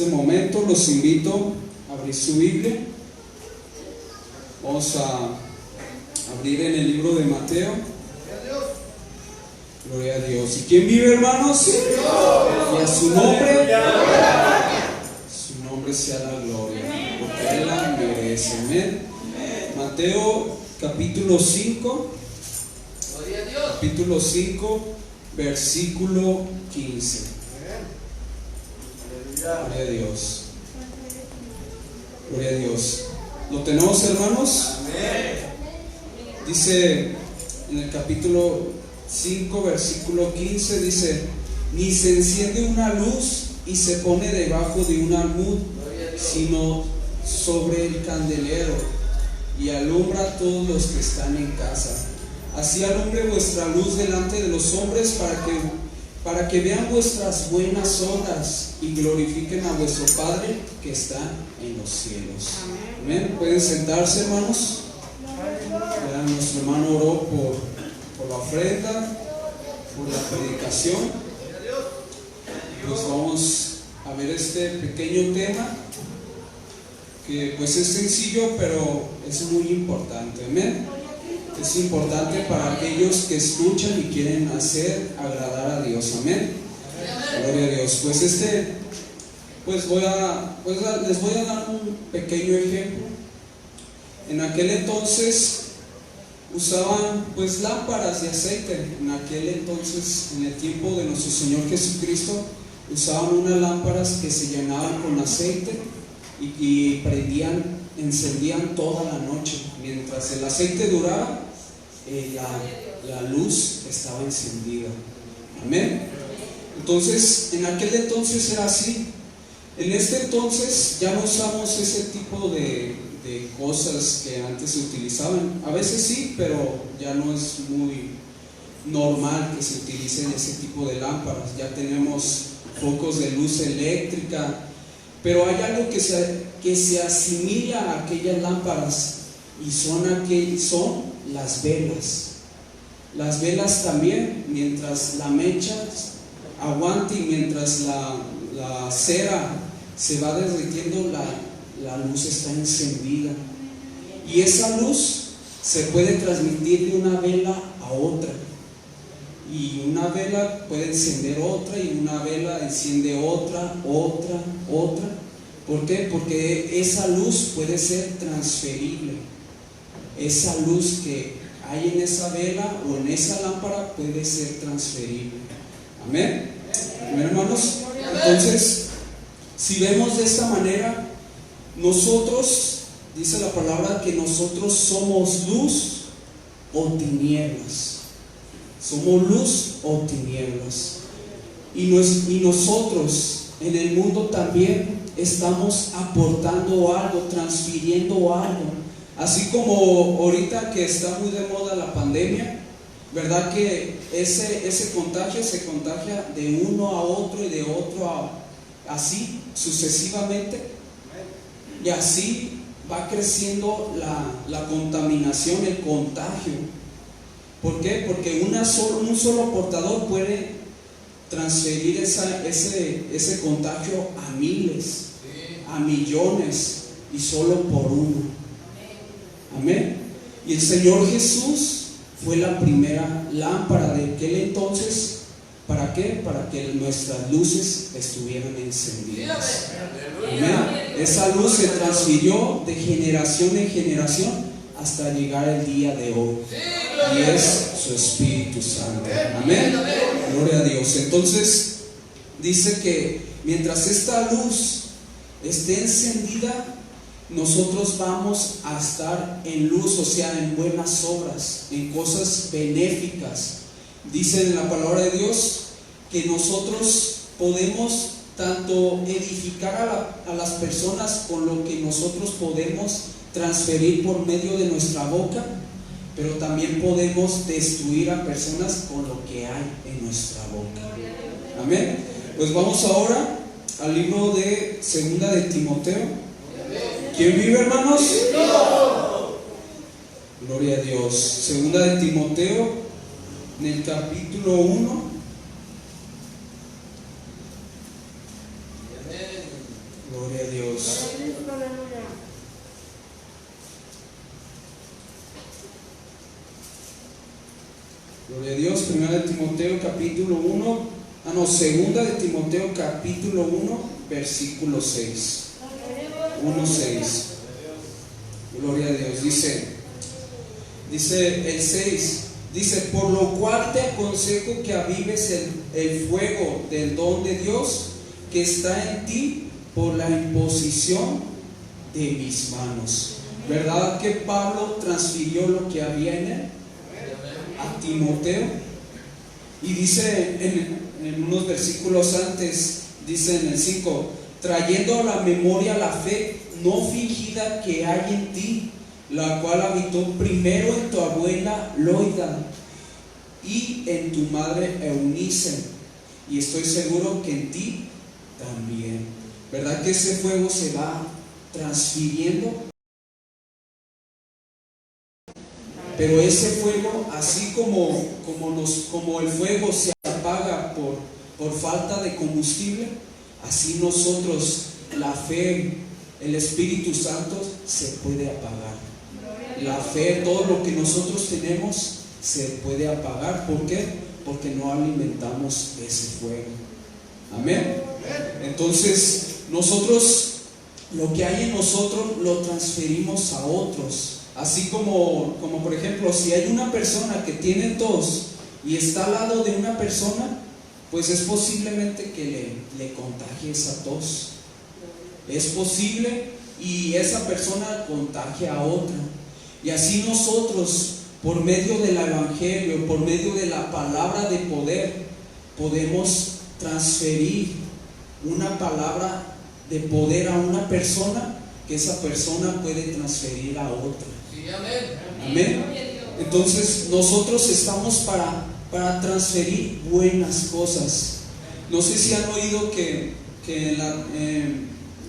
este momento los invito a abrir su Biblia. Vamos a abrir en el libro de Mateo. Gloria a Dios. ¿Y quién vive, hermanos? Y a su nombre sea la gloria, porque Él la merece. Amén. Mateo capítulo 5, versículo 15. Gloria a Dios. Gloria a Dios. ¿Lo tenemos, hermanos? Dice en el capítulo 5, versículo 15, dice: ni se enciende una luz y se pone debajo de un almud, sino sobre el candelero, y alumbra a todos los que están en casa. Así alumbre vuestra luz delante de los hombres, para que vean vuestras buenas obras y glorifiquen a vuestro Padre que está en los cielos. Amén. Pueden sentarse, hermanos. Ya nuestro hermano oró por la ofrenda, por la predicación. Pues vamos a ver este pequeño tema que pues es sencillo, pero es muy importante. Amén. Es importante para aquellos que escuchan y quieren hacer agradar a Dios. Amén. Gloria a Dios. Pues les voy a dar un pequeño ejemplo. En aquel entonces usaban pues lámparas de aceite. En aquel entonces, en el tiempo de nuestro Señor Jesucristo, usaban unas lámparas que se llenaban con aceite y encendían toda la noche. Mientras el aceite duraba, la luz estaba encendida. Amén. Entonces, en aquel entonces era así. En este entonces ya no usamos ese tipo de cosas que antes se utilizaban. A veces sí, pero ya no es muy normal que se utilicen ese tipo de lámparas. Ya tenemos focos de luz eléctrica, pero hay algo que se asimila a aquellas lámparas, y son las velas. Las velas también, mientras la mecha aguante y mientras la cera se va derritiendo, la luz está encendida, y esa luz se puede transmitir de una vela a otra, y una vela puede encender otra, y una vela enciende otra. ¿Por qué? Porque esa luz puede ser transferible. Esa luz que hay en esa vela o en esa lámpara puede ser transferible. Amén. Amén, hermanos. Entonces, si vemos de esta manera, nosotros, dice la palabra, que nosotros somos luz o tinieblas. Somos luz o tinieblas. Y nosotros en el mundo también estamos aportando algo, transfiriendo algo. Así como ahorita que está muy de moda la pandemia, ¿verdad? Que ese contagio se contagia de uno a otro y de otro así sucesivamente. Y así va creciendo la contaminación, el contagio. ¿Por qué? Porque un solo portador puede transferir ese contagio a miles, a millones, y solo por uno. Amén. Y el Señor Jesús fue la primera lámpara de aquel entonces. ¿Para qué? Para que nuestras luces estuvieran encendidas. Amén. Esa luz se transfirió de generación en generación hasta llegar el día de hoy, y es su Espíritu Santo. Amén. Gloria a Dios. Entonces dice que mientras esta luz esté encendida, nosotros vamos a estar en luz, o sea, en buenas obras, en cosas benéficas. Dice en la palabra de Dios que nosotros podemos tanto edificar a las personas con lo que nosotros podemos transferir por medio de nuestra boca, pero también podemos destruir a personas con lo que hay en nuestra boca. Amén. Pues vamos ahora al libro de Segunda de Timoteo. ¿Quién vive, hermanos? Gloria a Dios. Segunda de Timoteo, en el capítulo 1. Gloria a Dios. Gloria a Dios. Primera de Timoteo capítulo 1. Segunda de Timoteo capítulo 1, versículo 6. 1:6. Gloria a Dios. Dice el 6. Dice: por lo cual te aconsejo que avives el fuego del don de Dios que está en ti por la imposición de mis manos. ¿Verdad que Pablo transfirió lo que había en él a Timoteo? Y dice en unos versículos antes, dice en el 5: trayendo a la memoria la fe no fingida que hay en ti, la cual habitó primero en tu abuela Loida y en tu madre Eunice, y estoy seguro que en ti también. ¿Verdad que ese fuego se va transfiriendo? Pero ese fuego, así como el fuego se apaga por falta de combustible, así nosotros, la fe, el Espíritu Santo se puede apagar. La fe, todo lo que nosotros tenemos se puede apagar. ¿Por qué? Porque no alimentamos ese fuego. Amén. Entonces nosotros, lo que hay en nosotros lo transferimos a otros. Así como por ejemplo, si hay una persona que tiene tos y está al lado de una persona, pues es posiblemente que le contagie esa tos. Es posible, y esa persona contagia a otra. Y así nosotros, por medio del Evangelio, por medio de la palabra de poder, podemos transferir una palabra de poder a una persona, que esa persona puede transferir a otra. Sí, amén. Amén. Entonces nosotros estamos para transferir buenas cosas. No sé si han oído que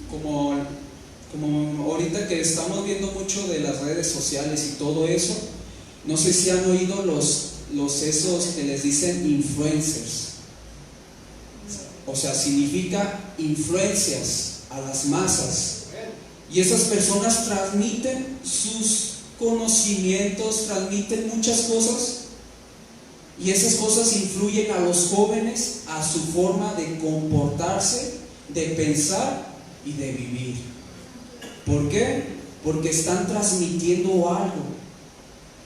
como ahorita que estamos viendo mucho de las redes sociales y todo eso, no sé si han oído los esos que les dicen influencers. O sea, significa influencias a las masas. Y esas personas transmiten sus conocimientos, transmiten muchas cosas, y esas cosas influyen a los jóvenes, a su forma de comportarse, de pensar y de vivir. ¿Por qué? Porque están transmitiendo algo,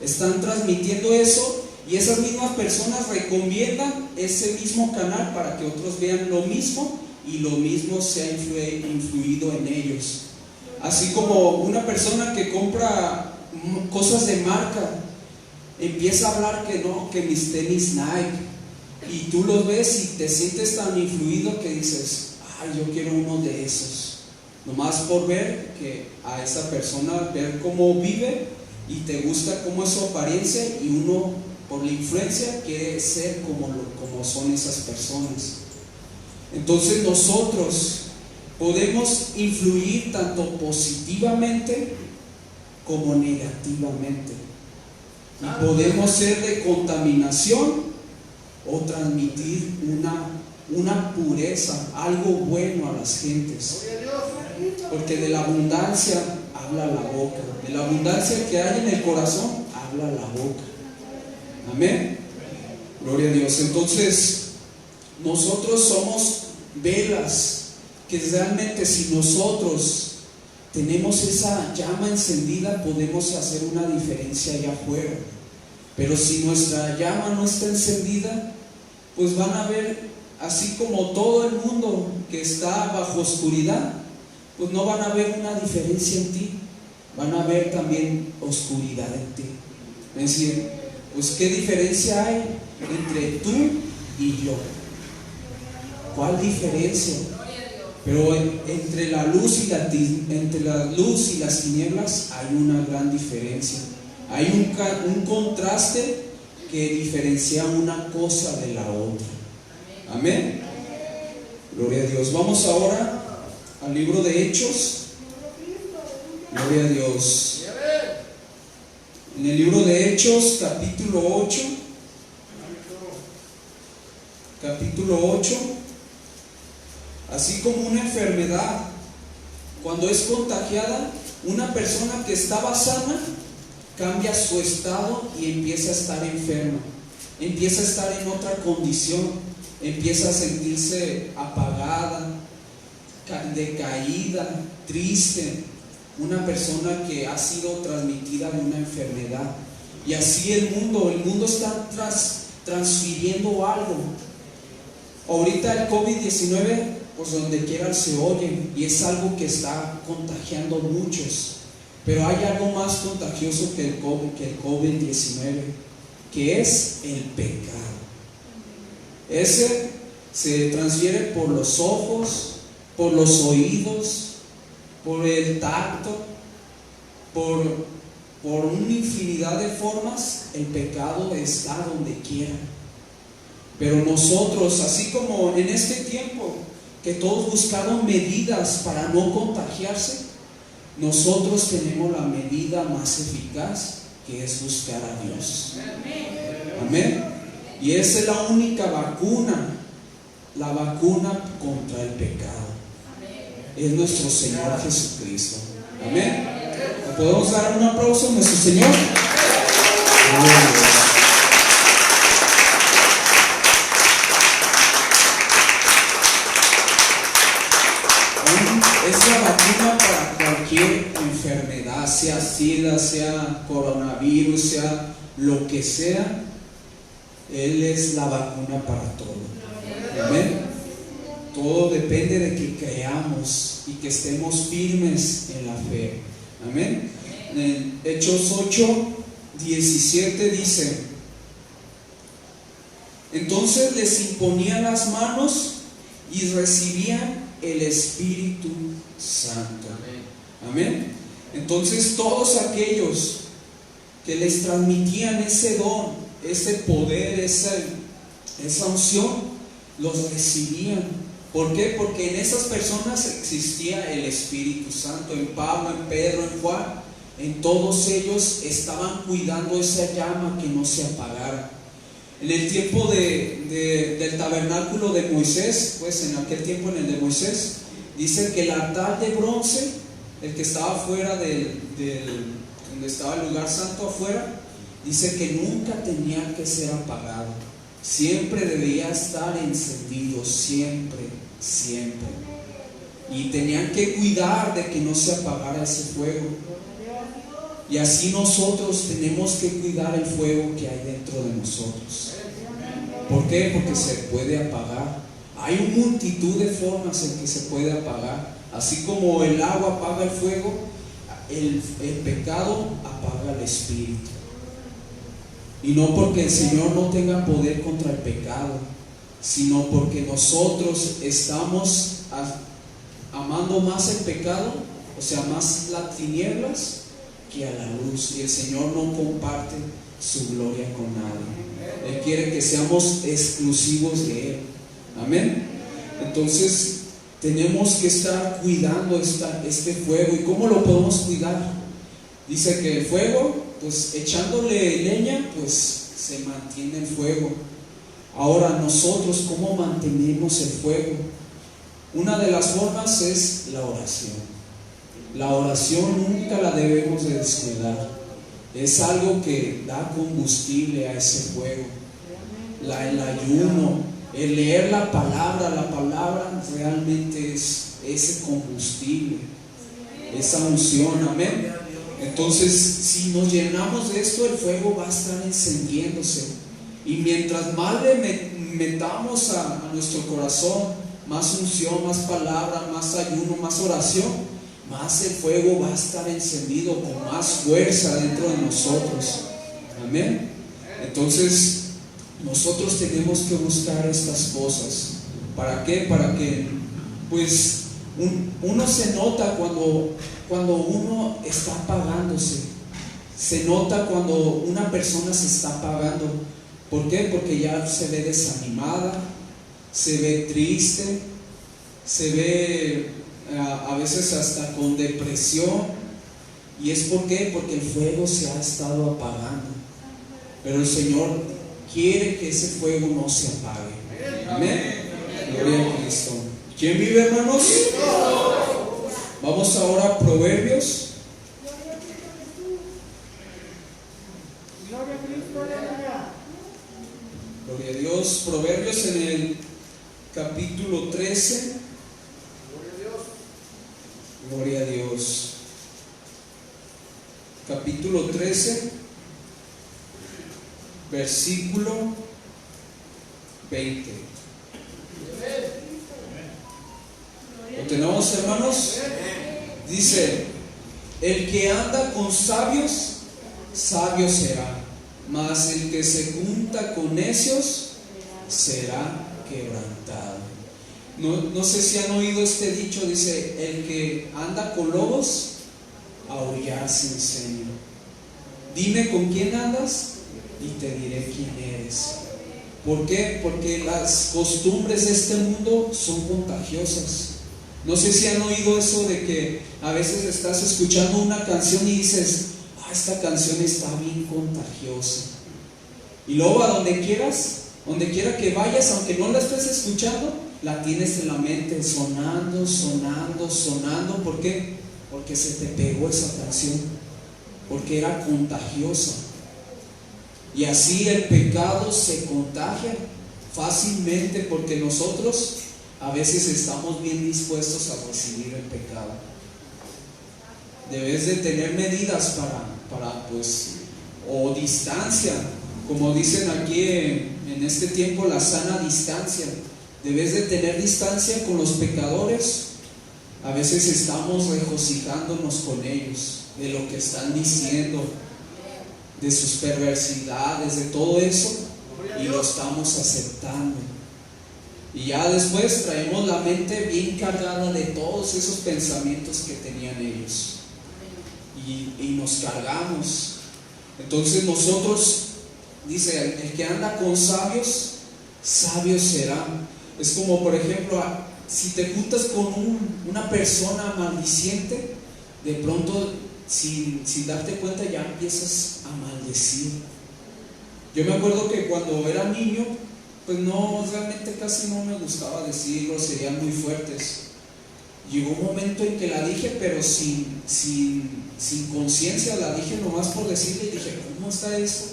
están transmitiendo eso, y esas mismas personas recomiendan ese mismo canal para que otros vean lo mismo, y lo mismo se ha influido en ellos. Así como una persona que compra cosas de marca empieza a hablar que mis tenis Nike, y tú los ves y te sientes tan influido que dices: ay, yo quiero uno de esos. Nomás por ver que a esa persona, ver cómo vive, y te gusta cómo es su apariencia, y uno por la influencia quiere ser como son esas personas. Entonces nosotros podemos influir tanto positivamente como negativamente, y podemos ser de contaminación o transmitir una pureza, algo bueno a las gentes. Porque de la abundancia habla la boca, de la abundancia que hay en el corazón habla la boca. Amén. Gloria a Dios. Entonces nosotros somos velas que realmente, si nosotros tenemos esa llama encendida, podemos hacer una diferencia allá afuera. Pero si nuestra llama no está encendida, pues van a ver, así como todo el mundo que está bajo oscuridad, pues no van a ver una diferencia en ti, van a ver también oscuridad en ti. Es decir, pues ¿qué diferencia hay entre tú y yo? ¿Cuál diferencia? Pero entre la luz y las tinieblas hay una gran diferencia. Hay un contraste que diferencia una cosa de la otra. Amén. Gloria a Dios. Vamos ahora al libro de Hechos. Gloria a Dios. En el libro de Hechos, capítulo 8. Capítulo 8. Así como una enfermedad cuando es contagiada, una persona que estaba sana cambia su estado y empieza a estar enferma, empieza a estar en otra condición, empieza a sentirse apagada, decaída, triste, una persona que ha sido transmitida de una enfermedad. Y así el mundo está transfiriendo algo. Ahorita el COVID-19, pues donde quiera se oye, y es algo que está contagiando muchos. Pero hay algo más contagioso que el COVID-19, que es el pecado. Ese se transfiere por los ojos, por los oídos, por el tacto, por una infinidad de formas. El pecado está donde quiera. Pero nosotros, así como en este tiempo que todos buscaron medidas para no contagiarse, nosotros tenemos la medida más eficaz, que es buscar a Dios. Amén. Y esa es la única vacuna, la vacuna contra el pecado. Es nuestro Señor Jesucristo. Amén. ¿Le podemos dar un aplauso a nuestro Señor? Es la vacuna para cualquier enfermedad, sea SIDA, sea coronavirus, sea lo que sea. Él es la vacuna para todo. Amén. Todo depende de que creamos y que estemos firmes en la fe. Amén. En Hechos 8:17 dice: entonces les imponían las manos y recibían el Espíritu Santo. Amén. Entonces todos aquellos que les transmitían ese don, ese poder, esa unción, los recibían. ¿Por qué? Porque en esas personas existía el Espíritu Santo. En Pablo, en Pedro, en Juan, en todos ellos estaban cuidando esa llama que no se apagara. En el tiempo del tabernáculo de Moisés, pues en aquel tiempo, en el de Moisés, dice que el altar de bronce, el que estaba fuera donde estaba el lugar santo afuera, dice que nunca tenía que ser apagado. Siempre debía estar encendido, siempre. Y tenían que cuidar de que no se apagara ese fuego. Y así nosotros tenemos que cuidar el fuego que hay dentro de nosotros. ¿Por qué? Porque se puede apagar. Hay una multitud de formas en que se puede apagar. Así como el agua apaga el fuego, el pecado apaga el espíritu. Y no porque el Señor no tenga poder contra el pecado, sino porque nosotros estamos amando más el pecado, o sea, más las tinieblas que a la luz. Y el Señor no comparte su gloria con nadie. Él quiere que seamos exclusivos de Él. Amén. Entonces tenemos que estar cuidando este fuego. ¿Y cómo lo podemos cuidar? Dice que el fuego, pues echándole leña, pues se mantiene el fuego. Ahora nosotros, ¿cómo mantenemos el fuego? Una de las formas es la oración. La oración nunca la debemos de descuidar. Es algo que da combustible a ese fuego. El ayuno, el leer la palabra realmente es ese combustible, esa unción. Amén. Entonces, si nos llenamos de esto, el fuego va a estar encendiéndose. Y mientras más le metamos a nuestro corazón más unción, más palabra, más ayuno, más oración, más el fuego va a estar encendido con más fuerza dentro de nosotros. Amén. Entonces nosotros tenemos que buscar estas cosas. ¿Para qué? Para que pues uno se nota cuando uno está apagándose. Se nota cuando una persona se está apagando. ¿Por qué? Porque ya se ve desanimada, se ve triste, se ve a veces hasta con depresión. ¿Y es por qué? Porque el fuego se ha estado apagando. Pero el Señor quiere que ese fuego no se apague. Amén. Gloria a Cristo. ¿Quién vive, hermanos? Vamos Vamos ahora a Proverbios. Gloria a Dios. Proverbios en el capítulo 13. Gloria a Dios. Capítulo 13, versículo 20. ¿Lo tenemos, hermanos? Dice: el que anda con sabios, sabio será, mas el que se junta con necios será quebrantado. No sé si han oído este dicho, dice: el que anda con lobos, aullar se enseña. Dime con quién andas y te diré quién eres. ¿Por qué? Porque las costumbres de este mundo son contagiosas. No sé si han oído eso de que a veces estás escuchando una canción y dices: esta canción está bien contagiosa. Y luego a donde quiera que vayas, aunque no la estés escuchando, la tienes en la mente sonando. ¿Por qué? Porque se te pegó esa canción, porque era contagiosa. Y así el pecado se contagia fácilmente, porque nosotros a veces estamos bien dispuestos a recibir el pecado. Debes de tener medidas para o distancia, como dicen aquí en este tiempo, la sana distancia. Debes de tener distancia con los pecadores. A veces estamos regocijándonos con ellos, de lo que están diciendo, de sus perversidades, de todo eso, y lo estamos aceptando. Y ya después traemos la mente bien cargada de todos esos pensamientos que tenían ellos, y nos cargamos. Entonces nosotros, dice, el que anda con sabios, sabio será. Es como, por ejemplo, si te juntas con una persona maldiciente, de pronto, sin darte cuenta, ya empiezas a maldecir. Yo me acuerdo que cuando era niño, pues no, realmente casi no me gustaba decir groserías muy fuertes. Llegó un momento en que la dije, pero sin conciencia, la dije nomás por decirle, y dije: ¿cómo está eso?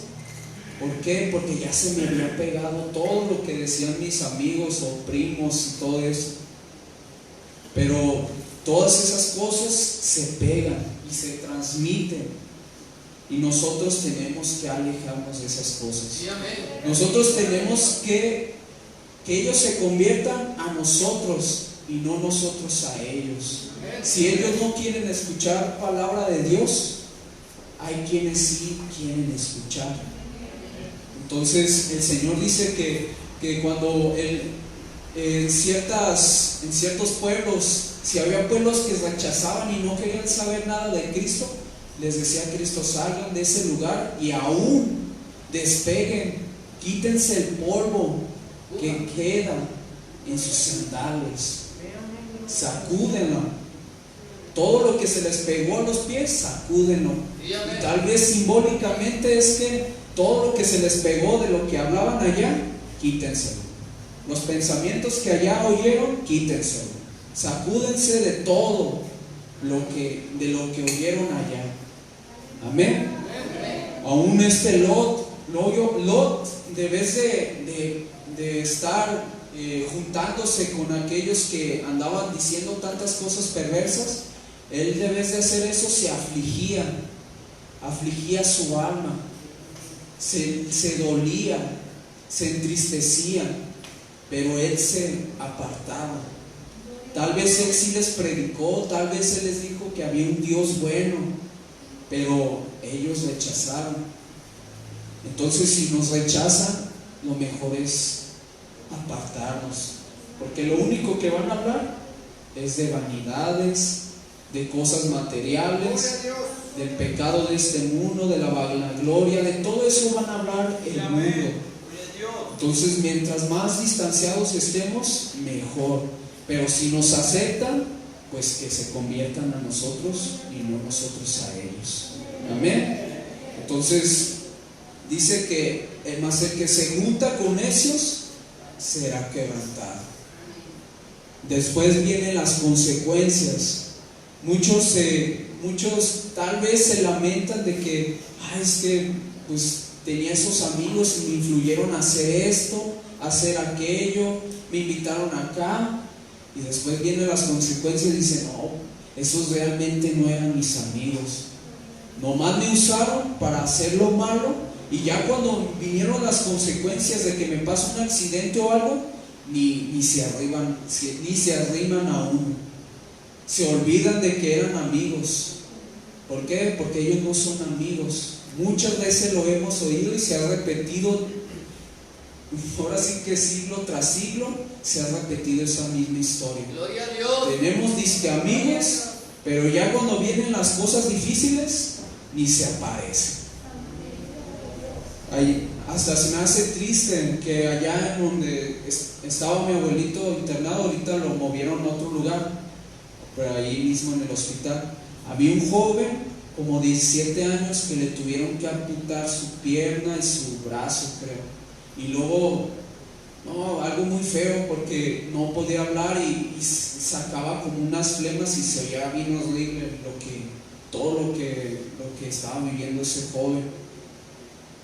¿Por qué? Porque ya se me había pegado todo lo que decían mis amigos o primos y todo eso. Pero todas esas cosas se pegan y se transmiten, y nosotros tenemos que alejarnos de esas cosas. Nosotros tenemos que ellos se conviertan a nosotros y no nosotros a ellos. Si ellos no quieren escuchar palabra de Dios, hay quienes sí quieren escuchar. Entonces el Señor dice que cuando en ciertos pueblos, si había pueblos que rechazaban y no querían saber nada de Cristo, les decía a Cristo: salgan de ese lugar y aún despeguen, quítense el polvo que queda en sus sandalias, sacúdenlo. Todo lo que se les pegó a los pies, sacúdenlo. Y tal vez simbólicamente es que todo lo que se les pegó de lo que hablaban allá, quítenselo. Los pensamientos que allá oyeron, quítenselo. Sacúdense de todo de lo que oyeron allá. Amén. Aún Lot, debes de estar juntándose con aquellos que andaban diciendo tantas cosas perversas. Él, debes de hacer eso, se afligía su alma, se dolía, se entristecía, pero él se apartaba. Tal vez él sí les predicó, tal vez él les dijo que había un Dios bueno, pero ellos rechazaron. Entonces, si nos rechazan, lo mejor es apartarnos, porque lo único que van a hablar es de vanidades, de cosas materiales, del pecado de este mundo, de la vanagloria, de todo eso van a hablar el mundo. Entonces, mientras más distanciados estemos, mejor. Pero si nos aceptan, pues que se conviertan a nosotros y no nosotros a ellos. Amén. Entonces dice que más el que se junta con necios será quebrantado. Después vienen las consecuencias. Muchos tal vez se lamentan de que, es que pues tenía esos amigos y me influyeron a hacer esto, a hacer aquello, me invitaron acá, y después vienen las consecuencias y dicen, no, esos realmente no eran mis amigos, nomás me usaron para hacer lo malo, y ya cuando vinieron las consecuencias de que me pasa un accidente o algo, ni se arriman a uno. Se olvidan de que eran amigos. ¿Por qué? Porque ellos no son amigos. Muchas veces lo hemos oído y se ha repetido, ahora sí que siglo tras siglo, se ha repetido esa misma historia. Gloria a Dios. Tenemos disque amigos, pero ya cuando vienen las cosas difíciles, ni se aparecen. Hasta se me hace triste que allá en donde estaba mi abuelito internado, ahorita lo movieron a otro lugar, pero ahí mismo en el hospital, había un joven como 17 años que le tuvieron que amputar su pierna y su brazo, creo. Y luego, algo muy feo porque no podía hablar y sacaba como unas flemas y se oía bien horrible todo lo que estaba viviendo ese joven.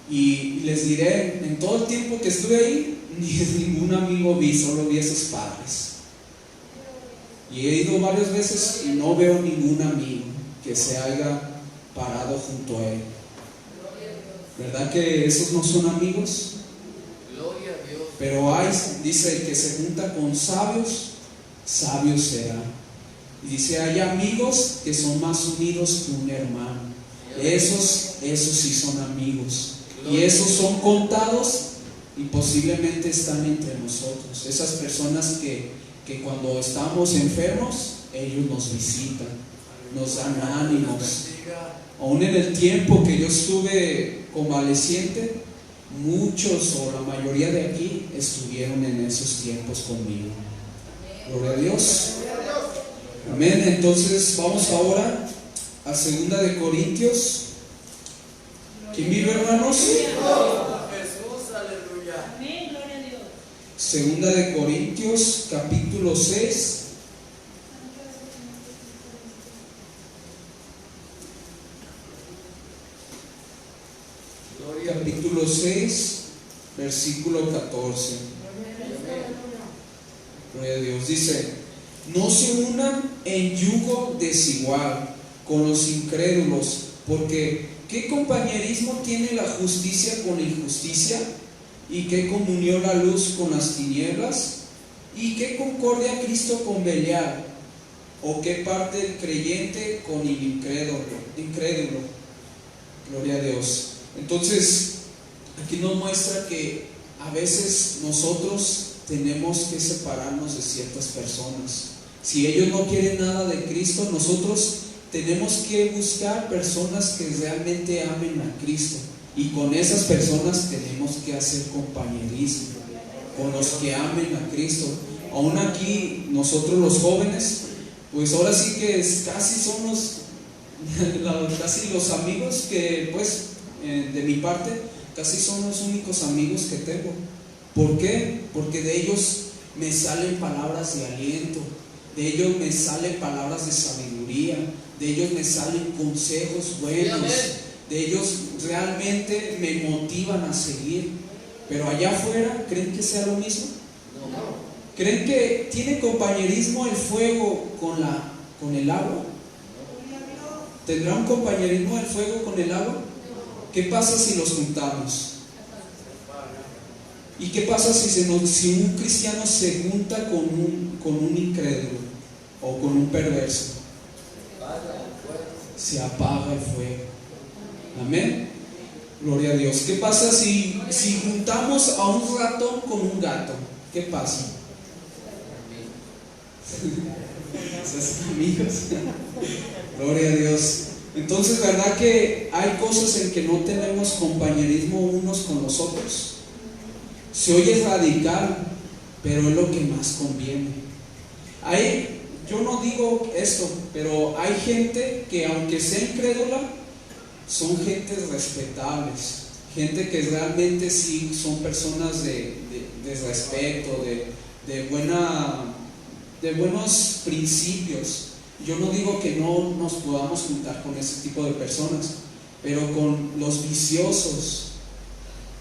Y les diré, en todo el tiempo que estuve ahí, ningún amigo vi, solo vi a sus padres. Y he ido varias veces y no veo ningún amigo que se haya parado junto a él. ¿Verdad que esos no son amigos? Gloria a Dios. Pero dice, el que se junta con sabios, sabio será. Y dice, hay amigos que son más unidos que un hermano. Esos sí son amigos. Y esos son contados y posiblemente están entre nosotros. Esas personas que cuando estamos enfermos, ellos nos visitan, nos dan ánimos. Aún en el tiempo que yo estuve convaleciente, muchos o la mayoría de aquí estuvieron en esos tiempos conmigo. Gloria a Dios. Amén. Entonces vamos ahora a 2 de Corintios. ¿Quién vive, hermanos? Jesús, aleluya. Amén, gloria a Dios. 2 de Corintios, capítulo 6. Capítulo 6, versículo 14. Gloria a Dios. Dice, no se unan en yugo desigual con los incrédulos, porque ¿qué compañerismo tiene la justicia con la injusticia? ¿Y qué comunión la luz con las tinieblas? ¿Y qué concordia Cristo con Belial? ¿O qué parte el creyente con el incrédulo? Gloria a Dios. Entonces, aquí nos muestra que a veces nosotros tenemos que separarnos de ciertas personas. Si ellos no quieren nada de Cristo, nosotros tenemos que buscar personas que realmente amen a Cristo, y con esas personas tenemos que hacer compañerismo, con los que amen a Cristo. Aún aquí nosotros los jóvenes, pues ahora sí que casi somos casi los amigos que pues de mi parte casi son los únicos amigos que tengo. ¿Por qué? Porque de ellos me salen palabras de aliento, de ellos me salen palabras de sabiduría, de ellos me salen consejos buenos, de ellos realmente me motivan a seguir. Pero allá afuera, ¿creen que sea lo mismo? ¿Creen que tiene compañerismo el fuego con el agua? ¿Tendrá un compañerismo el fuego con el agua? ¿Qué pasa si los juntamos? ¿Y qué pasa si un cristiano se junta con un incrédulo o con un perverso? Se apaga el fuego. Amén. Gloria a Dios. ¿Qué pasa si juntamos a un ratón con un gato? ¿Qué pasa? Se hacen amigos. Gloria a Dios. Entonces, ¿verdad que hay cosas en que no tenemos compañerismo unos con los otros? Se oye radical, pero es lo que más conviene. Yo no digo esto, pero hay gente que, aunque sea incrédula, son gentes respetables, gente que realmente sí son personas de respeto, de buenos principios. yo no digo que no nos podamos juntar con ese tipo de personas, pero con los viciosos,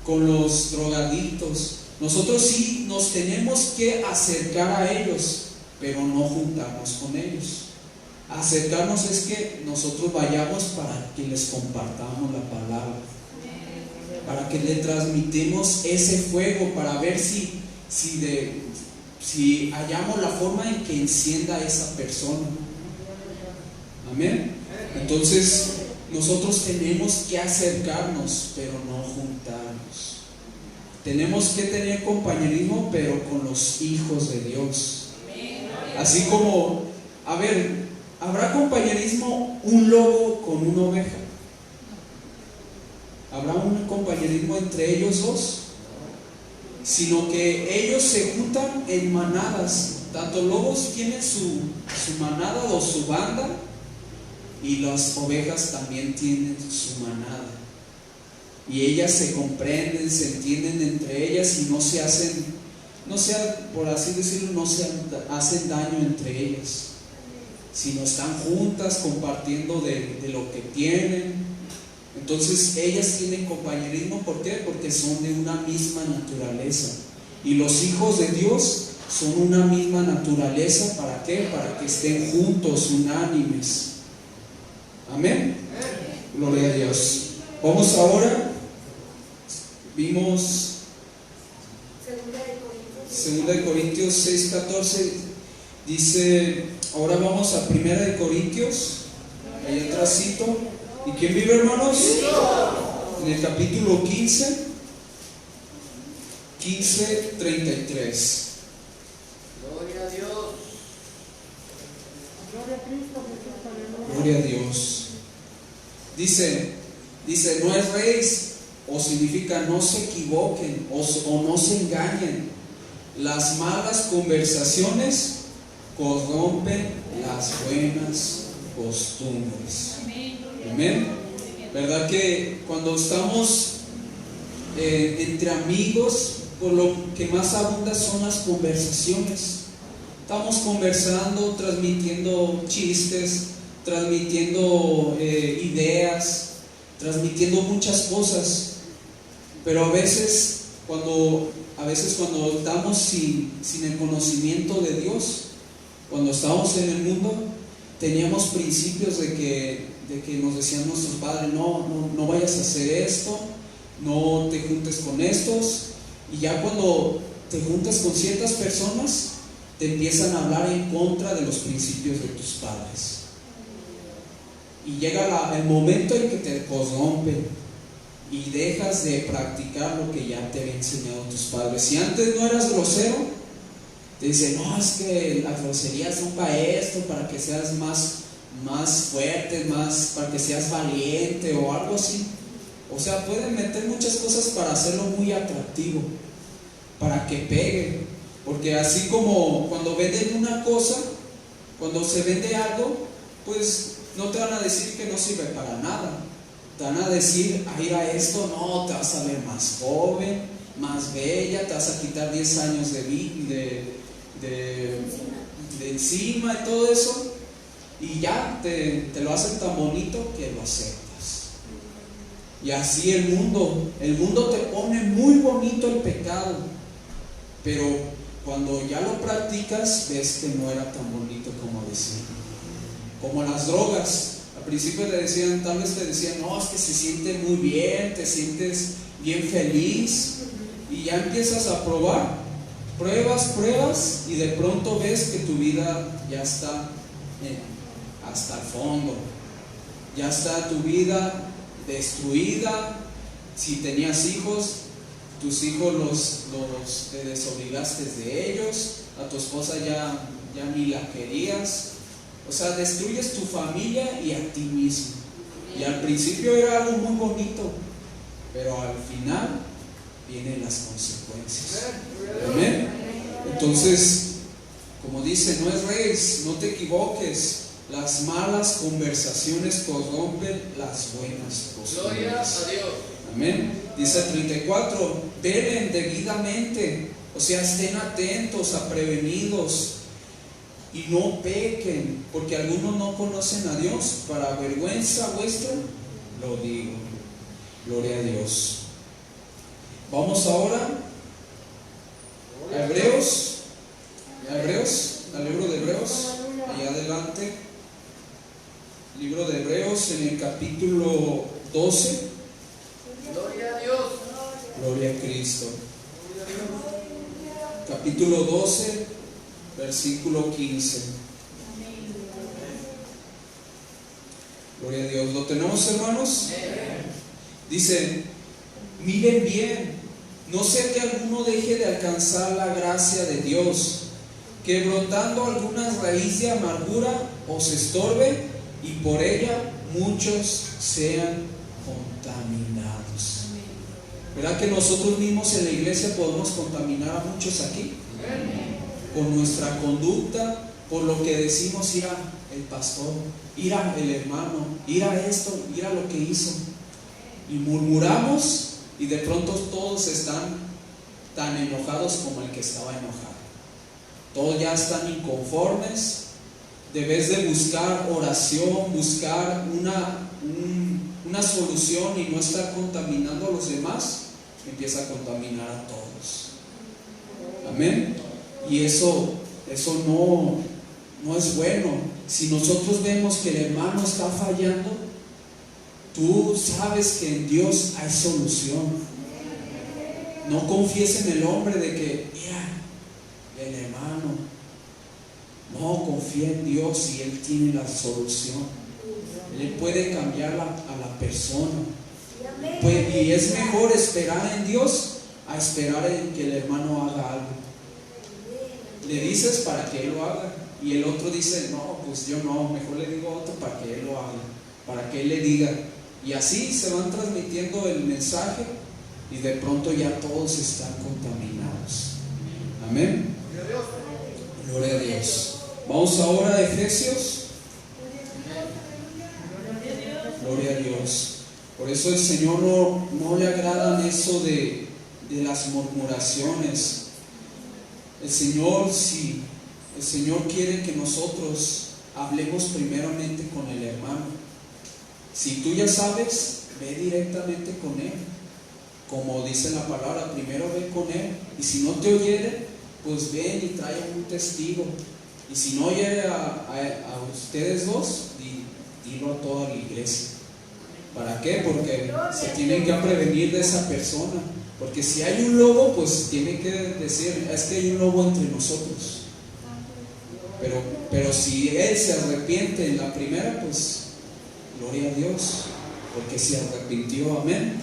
con los drogadictos, nosotros sí nos tenemos que acercar a ellos, pero no juntarnos con ellos. Acercarnos es que nosotros vayamos para que les compartamos la palabra, para que le transmitimos ese fuego, para ver si hallamos la forma en que encienda a esa persona. Amén. Entonces nosotros tenemos que acercarnos, pero no juntarnos. Tenemos que tener compañerismo, pero con los hijos de Dios. Así como, ¿habrá compañerismo un lobo con una oveja? ¿Habrá un compañerismo entre ellos dos? Sino que ellos se juntan en manadas. Tanto lobos tienen su manada o su banda, y las ovejas también tienen su manada. Y ellas se comprenden, se entienden entre ellas y por así decirlo, no se hacen daño entre ellas, sino están juntas compartiendo de lo que tienen. Entonces ellas tienen compañerismo. ¿Por qué? Porque son de una misma naturaleza, y los hijos de Dios son una misma naturaleza. ¿Para qué? Para que estén juntos, unánimes. Amén. Gloria a Dios. Vamos ahora. Vimos 2 Corintios 6:14. Dice, ahora vamos a 1 Corintios, ahí atrásito. ¿Y quién vive, hermanos? En el capítulo 15, 33. Gloria a Dios. Gloria a Dios. Dice, no erréis, o significa no se equivoquen, o no se engañen. Las malas conversaciones corrompen las buenas costumbres. Amén. ¿Verdad que cuando estamos entre amigos, por lo que más abunda son las conversaciones? Estamos conversando, transmitiendo chistes, transmitiendo ideas, transmitiendo muchas cosas. Pero a veces cuando estamos sin el conocimiento de Dios, cuando estábamos en el mundo, teníamos principios de que nos decían nuestros padres: no vayas a hacer esto, no te juntes con estos. Y ya cuando te juntas con ciertas personas, te empiezan a hablar en contra de los principios de tus padres, y llega el momento en que te corrompen y dejas de practicar lo que ya te habían enseñado tus padres. Si antes no eras grosero, te dicen: no, es que las groserías son para esto, para que seas más fuerte, para que seas valiente o algo así. O sea, pueden meter muchas cosas para hacerlo muy atractivo, para que pegue. Porque así como cuando venden una cosa, cuando se vende algo, pues no te van a decir que no sirve para nada. Te van a decir: mira esto, no, te vas a ver más joven, más bella, te vas a quitar 10 años de encima y todo eso. Y ya te lo hacen tan bonito que lo aceptas. Y así el mundo te pone muy bonito el pecado, pero cuando ya lo practicas, ves que no era tan bonito como decían. Como las drogas. Al principio tal vez te decían: no, es que se siente muy bien, te sientes bien feliz. Y ya empiezas a pruebas, y de pronto ves que tu vida ya está hasta el fondo. Ya está tu vida destruida. Si tenías hijos, tus hijos te desobligaste de ellos. A tu esposa ya ni la querías. O sea, destruyes tu familia y a ti mismo. Y al principio era algo muy bonito, pero al final vienen las consecuencias. Amén. Entonces, como dice, no erréis, no te equivoques. Las malas conversaciones corrompen las buenas costumbres. Gloria a Dios. Amén. Dice el 34: velen debidamente, o sea, estén atentos, prevenidos. y no pequen, porque algunos no conocen a Dios. Para vergüenza vuestra lo digo. Gloria a Dios. Vamos ahora a Hebreos, al libro de Hebreos, allá adelante. Libro de Hebreos en el capítulo 12. Gloria a Dios. Gloria a Cristo. Capítulo 12, versículo 15. Gloria a Dios. ¿Lo tenemos, hermanos? Dice: miren bien, no sea que alguno deje de alcanzar la gracia de Dios, que brotando alguna raíz de amargura os estorbe, y por ella muchos sean contaminados. ¿Verdad que nosotros mismos en la iglesia podemos contaminar a muchos aquí? Con nuestra conducta, por lo que decimos: mira el pastor, mira el hermano, mira esto, mira lo que hizo. Y murmuramos, y de pronto todos están tan enojados como el que estaba enojado. Todos ya están inconformes. Debes de buscar oración, buscar una solución y no estar contaminando a los demás. Empieza a contaminar a todos. Amén. Y eso no es bueno. Si nosotros vemos que el hermano está fallando, tú sabes que en Dios hay solución. No confíes en el hombre de que, mira, el hermano. No, confía en Dios y Él tiene la solución. Él puede cambiar a la persona. Y es mejor esperar en Dios a esperar en que el hermano haga algo. Le dices para que Él lo haga, y el otro dice: no, pues yo no, mejor le digo a otro para que Él lo haga, para que Él le diga. Y así se van transmitiendo el mensaje, y de pronto ya todos están contaminados. Amén. Gloria a Dios. Vamos ahora a Efesios. Gloria a Dios. Por eso el Señor no le agradan eso de las murmuraciones. El Señor quiere que nosotros hablemos primeramente con el hermano. Si tú ya sabes, ve directamente con él. Como dice la palabra, primero ve con él. Y si no te oyere, pues ven y trae un testigo. Y si no oye a ustedes dos, dilo a toda la iglesia. ¿Para qué? Porque se tienen que prevenir de esa persona. Porque si hay un lobo, pues tiene que decir: es que hay un lobo entre nosotros. Pero si él se arrepiente en la primera, pues gloria a Dios, porque se arrepintió. Amén.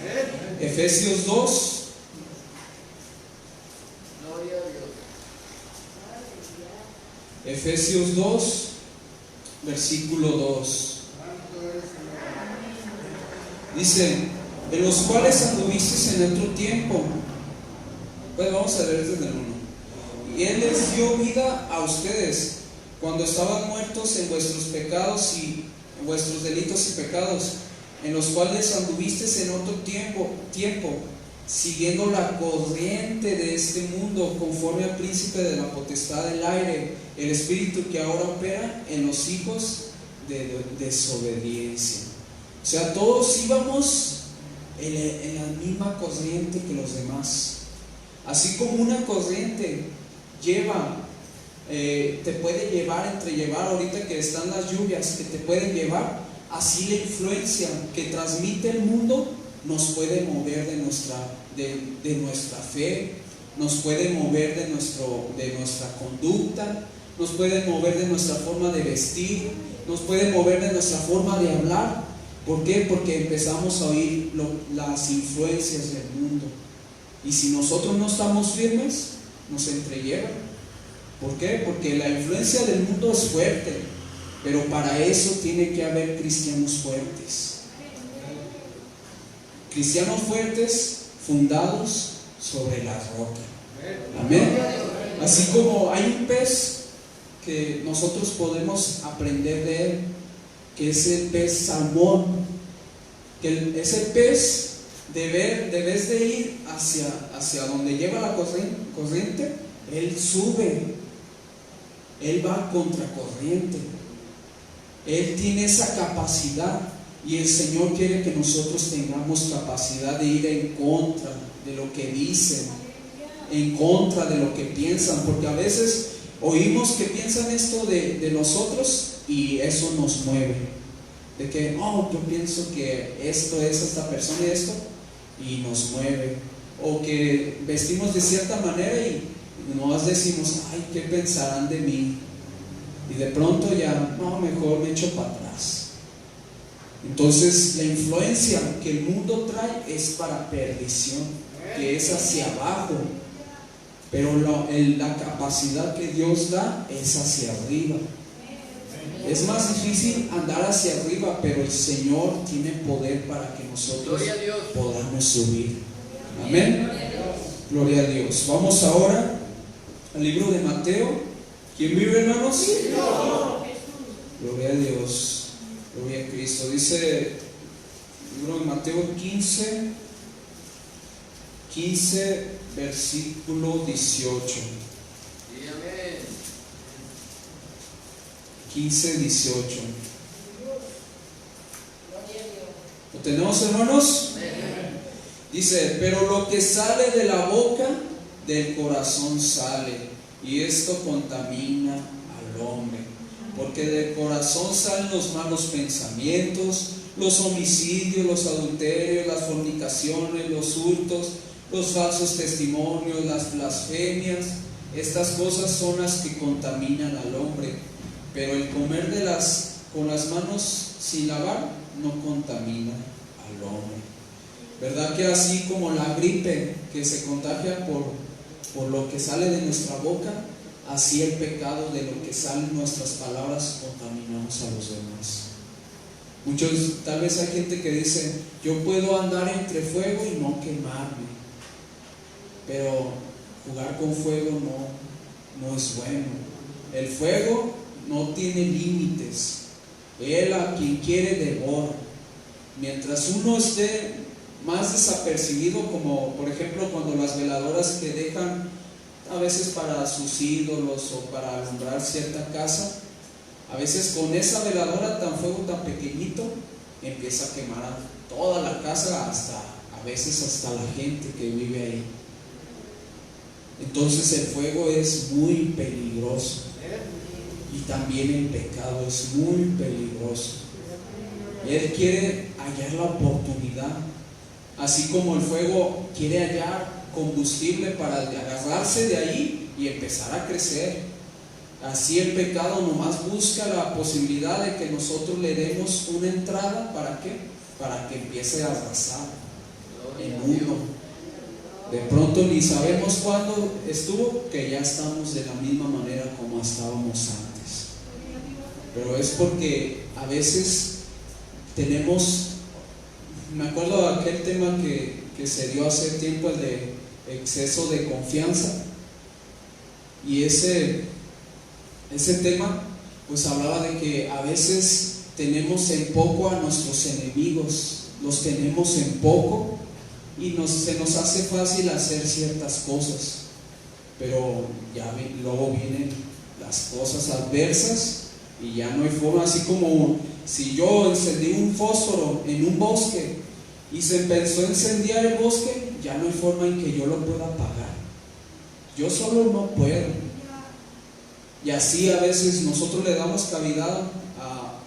Efesios 2. Gloria a Dios. Efesios 2, versículo 2. Dice: en los cuales anduvisteis en otro tiempo. Pues vamos a leer desde el 1. Y Él les dio vida a ustedes cuando estaban muertos en vuestros pecados y en vuestros delitos y pecados, en los cuales anduvisteis en otro tiempo, siguiendo la corriente de este mundo, conforme al príncipe de la potestad del aire, el espíritu que ahora opera en los hijos de desobediencia. O sea, todos íbamos en la misma corriente que los demás. Así como una corriente te puede llevar, ahorita que están las lluvias, que te pueden llevar, así la influencia que transmite el mundo nos puede mover de nuestra fe, nos puede mover de nuestra conducta, nos puede mover de nuestra forma de vestir, nos puede mover de nuestra forma de hablar. ¿Por qué? Porque empezamos a oír las influencias del mundo. Y si nosotros no estamos firmes, nos entrellevan. ¿Por qué? Porque la influencia del mundo es fuerte, pero para eso tiene que haber cristianos fuertes. Cristianos fuertes fundados sobre la roca. Amén. Así como hay un pez que nosotros podemos aprender de él, que es el pez salmón, que ese pez debes de ir hacia donde lleva la corriente. Él sube Él va contracorriente. Él tiene esa capacidad y el Señor quiere que nosotros tengamos capacidad de ir en contra de lo que dicen, en contra de lo que piensan, porque a veces oímos que piensan esto de nosotros y eso nos mueve. De que, yo pienso que esto es esta persona y esto, y nos mueve. O que vestimos de cierta manera y nos decimos, ay, ¿qué pensarán de mí? Y de pronto ya, mejor me echo para atrás. Entonces la influencia que el mundo trae es para perdición, que es hacia abajo. Pero la capacidad que Dios da es hacia arriba. Es más difícil andar hacia arriba, pero el Señor tiene poder para que nosotros podamos subir. Amén. Gloria a Dios. Vamos ahora al libro de Mateo. ¿Quién vive, hermanos? Gloria a Dios. Gloria a Cristo. Dice el libro de Mateo 15, versículo 18. 15, 18. ¿Lo tenemos, hermanos? Dice, pero lo que sale de la boca, del corazón sale, y esto contamina al hombre, porque del corazón salen los malos pensamientos, los homicidios, los adulterios, las fornicaciones, los hurtos, los falsos testimonios, las blasfemias. Estas cosas son las que contaminan al hombre. Pero el comer con las manos sin lavar no contamina al hombre. ¿Verdad que así como la gripe que se contagia por lo que sale de nuestra boca, así el pecado de lo que salen nuestras palabras contaminamos a los demás? Tal vez hay gente que dice, yo puedo andar entre fuego y no quemarme, pero jugar con fuego no es bueno. El fuego no tiene límites. Él a quien quiere devora. Mientras uno esté más desapercibido, como por ejemplo cuando las veladoras que dejan a veces para sus ídolos o para alumbrar cierta casa, a veces con esa veladora fuego tan pequeñito empieza a quemar a toda la casa, a veces hasta la gente que vive ahí. Entonces el fuego es muy peligroso. Y también el pecado es muy peligroso. Él quiere hallar la oportunidad, así como el fuego quiere hallar combustible para agarrarse de ahí y empezar a crecer. Así el pecado nomás busca la posibilidad de que nosotros le demos una entrada. ¿Para qué? Para que empiece a arrasar en uno. De pronto ni sabemos cuándo estuvo, que ya estamos de la misma manera como estábamos antes. Pero es porque a veces me acuerdo de aquel tema que se dio hace tiempo, el de exceso de confianza. Y ese tema pues hablaba de que a veces tenemos en poco a nuestros enemigos, los tenemos en poco y se nos hace fácil hacer ciertas cosas, pero luego vienen las cosas adversas y ya no hay forma. Así como si yo encendí un fósforo en un bosque y se empezó a incendiar el bosque, ya no hay forma en que yo lo pueda apagar. Yo solo no puedo. Y así a veces nosotros le damos cavidad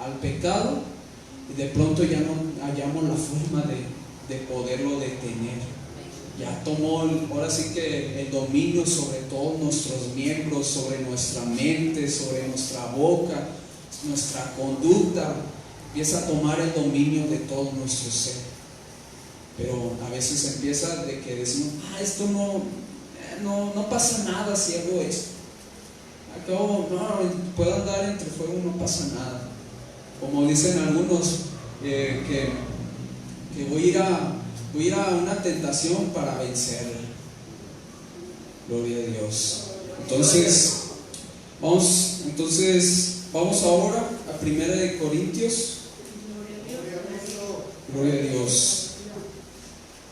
al pecado y de pronto ya no hallamos la forma de poderlo detener. Ya tomó ahora sí que el dominio sobre todos nuestros miembros, sobre nuestra mente, sobre nuestra boca, nuestra conducta. Empieza a tomar el dominio de todo nuestro ser. Pero a veces empieza de que decimos, esto no pasa nada si hago esto. Acabo, puedo andar entre fuego, no pasa nada. Como dicen algunos, que voy a ir a una tentación para vencerla. Gloria a Dios. Entonces vamos ahora a 1 Corintios. Gloria a Dios.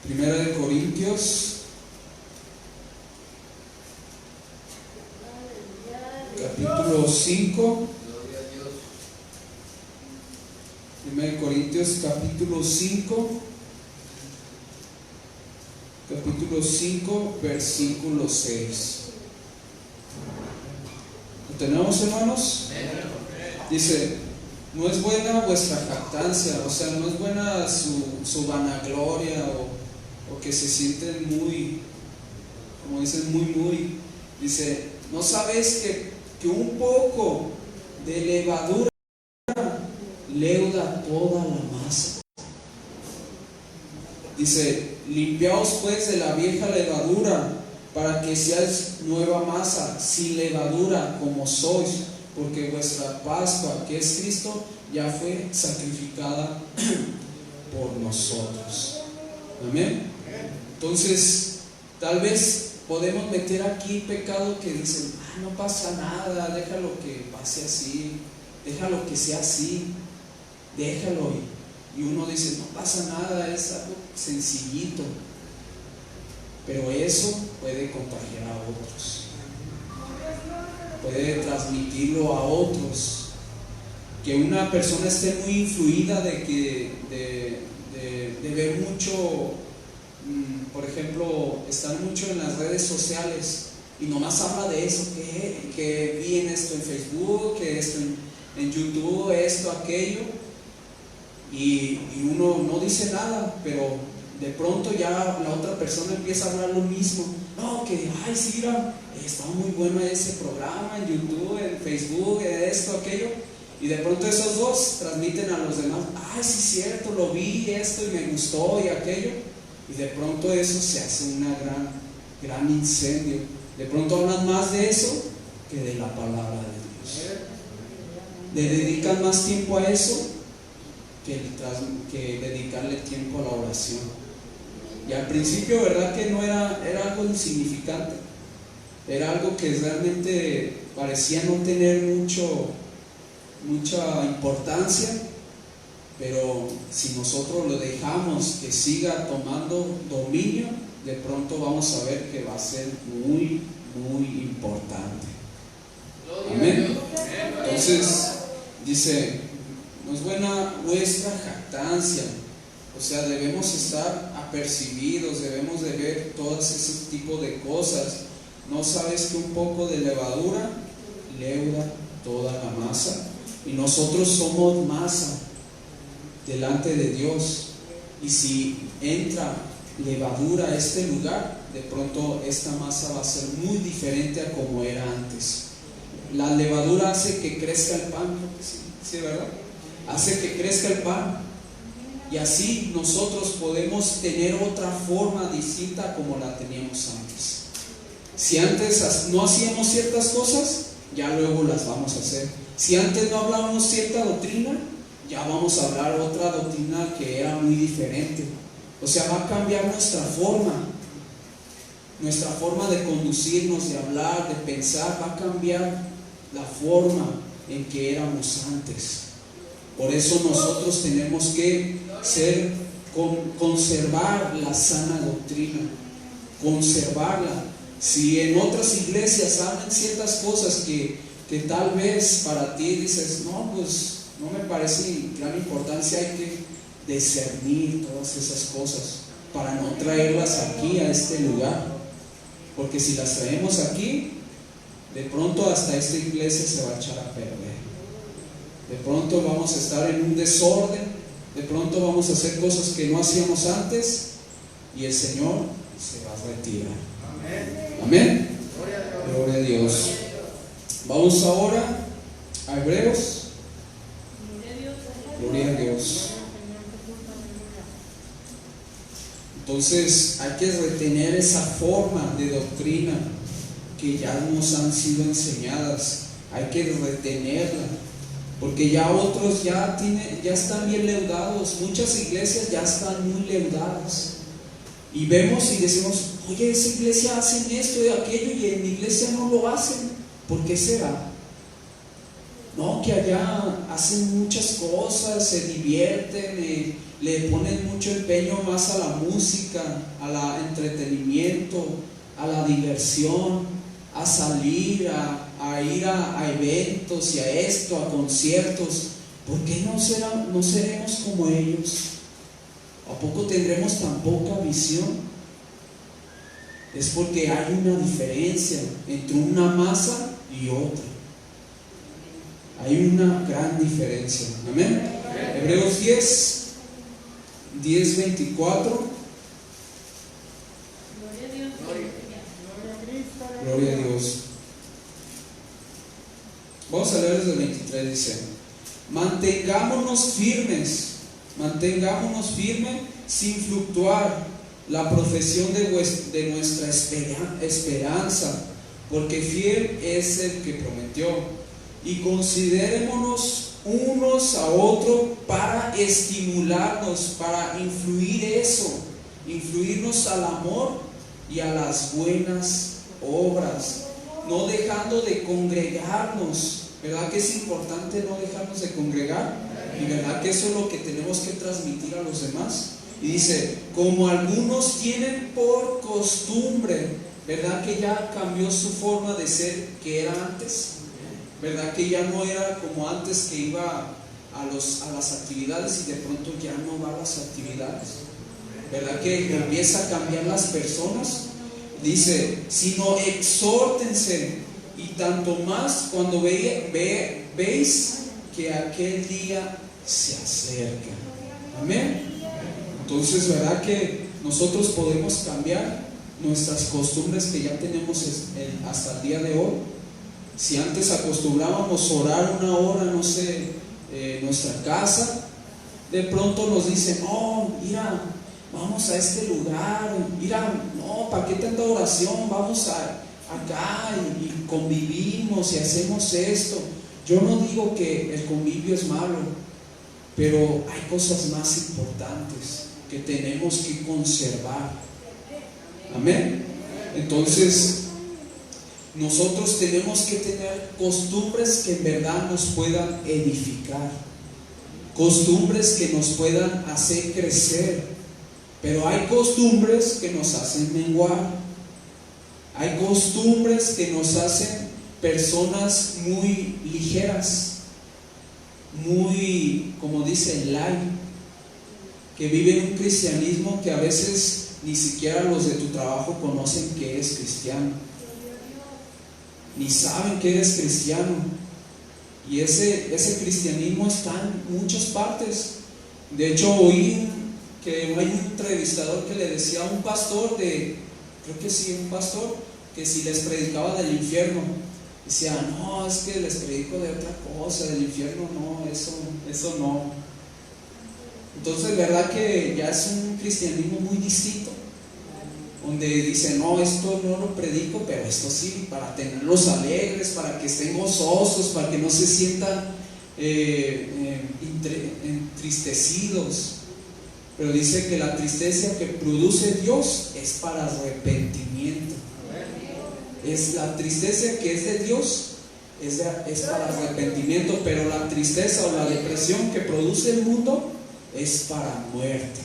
1 Corintios capítulo 5. 5. Gloria a Dios. 1 Corintios capítulo 5. Capítulo 5, versículo 6. ¿Lo tenemos, hermanos? Dice: no es buena vuestra jactancia, o sea, no es buena su vanagloria o que se sienten muy, como dicen, muy. Dice: ¿no sabéis que un poco de levadura leuda toda la masa? Dice: limpiaos pues de la vieja levadura, para que seáis nueva masa, sin levadura como sois, porque vuestra Pascua, que es Cristo, ya fue sacrificada por nosotros. Amén. Entonces, tal vez podemos meter aquí pecado que dicen: no pasa nada, déjalo que pase así, déjalo que sea así, déjalo. Y uno dice: no pasa nada, es algo sencillito. Pero eso puede contagiar a otros, puede transmitirlo a otros. Que una persona esté muy influida de ver mucho, por ejemplo, están mucho en las redes sociales y nomás habla de eso, que vi en esto en Facebook, que esto en YouTube, esto, aquello, y uno no dice nada, pero de pronto ya la otra persona empieza a hablar lo mismo. No, que, ay, sí, mira, está muy bueno ese programa en YouTube, en Facebook, esto, aquello. Y de pronto esos dos transmiten a los demás: ay, sí, cierto, lo vi, esto, y me gustó, y aquello. Y de pronto eso se hace una gran incendio. De pronto hablan más de eso que de la palabra de Dios. Le dedican más tiempo a eso que dedicarle tiempo a la oración. Y al principio, ¿verdad? Que no era algo insignificante, era algo que realmente parecía no tener mucha importancia, pero si nosotros lo dejamos que siga tomando dominio, de pronto vamos a ver que va a ser muy importante. Amén. Entonces dice: no es buena vuestra jactancia. O sea, debemos estar apercibidos, debemos de ver todos esos tipos de cosas. ¿No sabes que un poco de levadura leuda toda la masa? Y nosotros somos masa delante de Dios. Y si entra levadura a este lugar, de pronto esta masa va a ser muy diferente a como era antes. La levadura hace que crezca el pan, ¿sí, verdad? Hace que crezca el pan. Y así nosotros podemos tener otra forma distinta a como la teníamos antes. Si antes no hacíamos ciertas cosas, ya luego las vamos a hacer. Si antes no hablábamos cierta doctrina, ya vamos a hablar otra doctrina que era muy diferente. O sea, va a cambiar nuestra forma de conducirnos, de hablar, de pensar. Va a cambiar la forma en que éramos antes. Por eso nosotros tenemos que conservar la sana doctrina, conservarla. Si en otras iglesias hablan ciertas cosas que tal vez para ti dices: no, pues no me parece de gran importancia, hay que discernir todas esas cosas para no traerlas aquí a este lugar, porque si las traemos aquí, de pronto hasta esta iglesia se va a echar a perder. De pronto vamos a estar en un desorden, de pronto vamos a hacer cosas que no hacíamos antes y el Señor se va a retirar. Amén. Gloria a Dios. Vamos ahora a Hebreos. Gloria a Dios. Entonces hay que retener esa forma de doctrina que ya nos han sido enseñadas. Hay que retenerla, porque ya otros ya están bien leudados. Muchas iglesias ya están muy leudadas. Y vemos y decimos: oye, esa iglesia hacen esto y aquello, y en mi iglesia no lo hacen. ¿Por qué será? No, que allá hacen muchas cosas, se divierten, le ponen mucho empeño más a la música, al entretenimiento, a la diversión, a salir, a a ir a eventos y a esto, a conciertos, ¿por qué no seremos como ellos? ¿A poco tendremos tan poca visión? Es porque hay una diferencia entre una masa y otra. Hay una gran diferencia. Amén. Hebreos 10:24. Gloria a Dios. Vamos a leer desde el 23. Dice: mantengámonos firmes sin fluctuar la profesión de nuestra esperanza, porque fiel es el que prometió. Y considerémonos unos a otros para estimularnos, para influirnos al amor y a las buenas obras, no dejando de congregarnos. ¿Verdad que es importante no dejarnos de congregar? Y verdad que eso es lo que tenemos que transmitir a los demás. Y dice, como algunos tienen por costumbre, ¿verdad que ya cambió su forma de ser que era antes? ¿Verdad que ya no era como antes, que iba a las actividades y de pronto ya no va a las actividades? ¿Verdad que empieza a cambiar las personas? Dice, sino exhórtense, y tanto más cuando veis que aquel día se acerca. Amén. Entonces, ¿verdad que nosotros podemos cambiar nuestras costumbres que ya tenemos hasta el día de hoy? Si antes acostumbrábamos orar una hora, no sé, en nuestra casa, de pronto nos dicen, oh, mira, vamos a este lugar, mira, no, ¿para qué tanta oración? Vamos acá y convivimos y hacemos esto. Yo no digo que el convivio es malo, pero hay cosas más importantes que tenemos que conservar. Amén. Entonces, nosotros tenemos que tener costumbres que en verdad nos puedan edificar, costumbres que nos puedan hacer crecer. Pero hay costumbres que nos hacen menguar, hay costumbres que nos hacen personas muy ligeras, muy, como dice, light, que viven un cristianismo que a veces ni siquiera los de tu trabajo conocen que eres cristiano, ni saben que eres cristiano. Y ese cristianismo está en muchas partes. De hecho, oí que hay un entrevistador que le decía a un pastor un pastor, que si les predicaba del infierno, decía, no, es que les predico de otra cosa, del infierno no, eso no. Entonces, verdad que ya es un cristianismo muy distinto, donde dice, no, esto no lo predico, pero esto sí, para tenerlos alegres, para que estén gozosos, para que no se sientan entristecidos. Pero dice que la tristeza que produce Dios es para arrepentimiento. Es la tristeza que es de Dios, es para arrepentimiento, pero la tristeza o la depresión que produce el mundo es para muerte.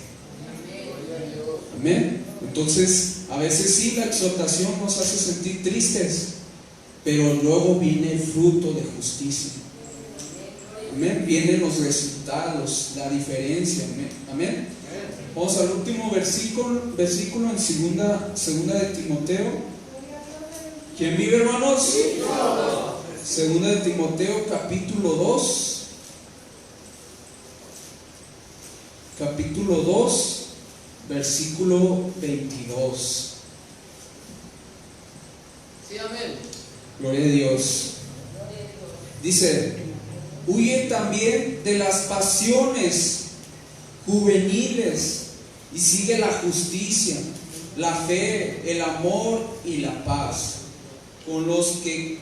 Amén. Entonces, a veces sí, la exhortación nos hace sentir tristes, pero luego viene el fruto de justicia. Amén. Vienen los resultados, la diferencia. Amén. Vamos al último versículo en segunda de Timoteo. ¿Quién vive, hermanos? Segunda de Timoteo, capítulo 2. Capítulo 2, versículo 22. Sí, amén. Gloria a Dios. Dice, huye también de las pasiones juveniles y sigue la justicia, la fe, el amor y la paz, con los que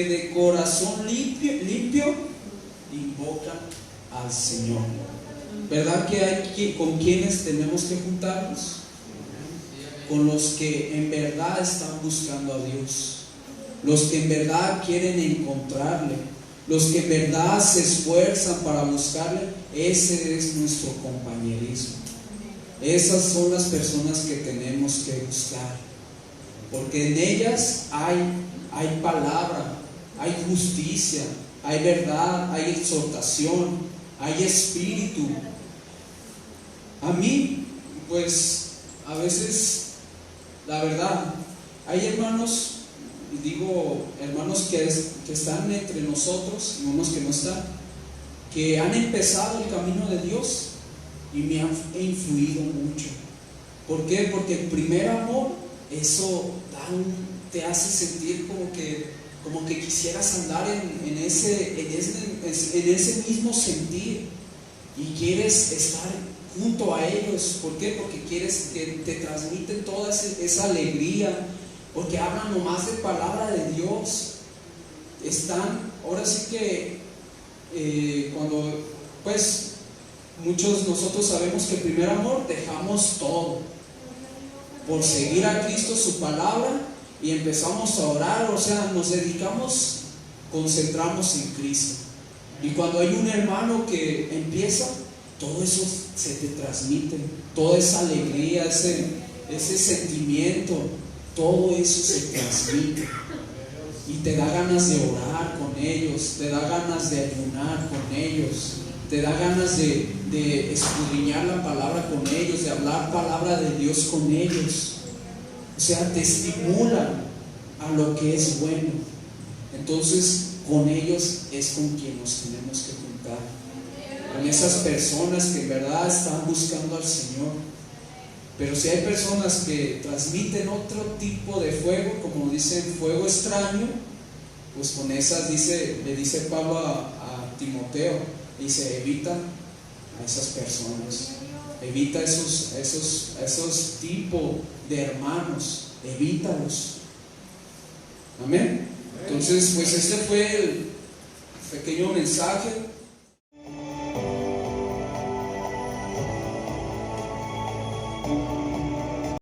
de corazón limpio invocan al Señor. ¿Verdad que hay con quienes tenemos que juntarnos? Con los que en verdad están buscando a Dios, los que en verdad quieren encontrarle, los que en verdad se esfuerzan para buscarle. Ese es nuestro compañerismo. Esas son las personas que tenemos que buscar, porque en ellas hay hay palabra, hay justicia, hay verdad, hay exhortación, hay espíritu. A mí, pues, a veces, la verdad, hay hermanos, digo, hermanos que están entre nosotros y unos que no están, que han empezado el camino de Dios y me han influido mucho. ¿Por qué? Porque el primer amor, eso te hace sentir como que quisieras andar en ese mismo sentir y quieres estar junto a ellos. ¿Por qué? Porque quieres que te transmiten toda esa alegría, porque hablan nomás de palabra de Dios. Ahora sí que cuando pues muchos nosotros sabemos que el primer amor dejamos todo por seguir a Cristo, su palabra, y empezamos a orar, o sea, nos dedicamos, concentramos en Cristo. Y cuando hay un hermano que empieza, todo eso se te transmite, toda esa alegría, ese sentimiento, todo eso se transmite. Y te da ganas de orar con ellos, te da ganas de ayunar con ellos, te da ganas de escudriñar la palabra con ellos, de hablar palabra de Dios con ellos. O sea, te estimulan a lo que es bueno. Entonces, con ellos es con quien nos tenemos que juntar. Con esas personas que en verdad están buscando al Señor. Pero si hay personas que transmiten otro tipo de fuego, como dicen, fuego extraño, pues con esas le dice Pablo a Timoteo, dice, evita a esas personas, evita esos tipos de hermanos, evítalos. Amén. Entonces, pues este fue el pequeño mensaje.